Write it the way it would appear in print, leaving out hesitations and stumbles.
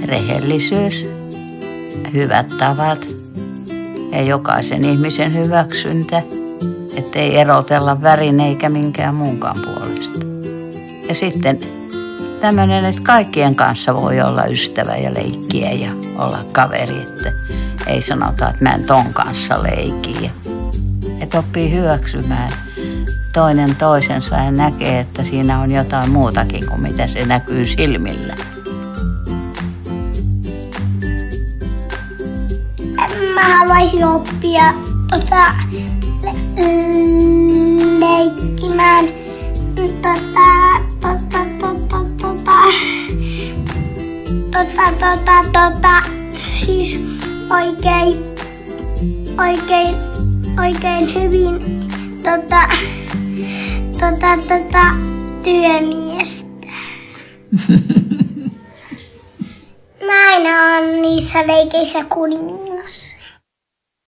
Rehellisyys, hyvät tavat ja jokaisen ihmisen hyväksyntä, ettei erotella värin eikä minkään muunkaan puolesta. Ja sitten tämmöinen, että kaikkien kanssa voi olla ystävä ja leikkiä ja olla kaveri, että ei sanota, että mä en ton kanssa leiki. Että oppii hyväksymään toinen toisensa ja näkee, että siinä on jotain muutakin kuin mitä se näkyy silmillä. Mä haluaisin oppia leikkimään siis oikein hyvin työmiestä. Mä aina oon niissä leikeissä kuningas.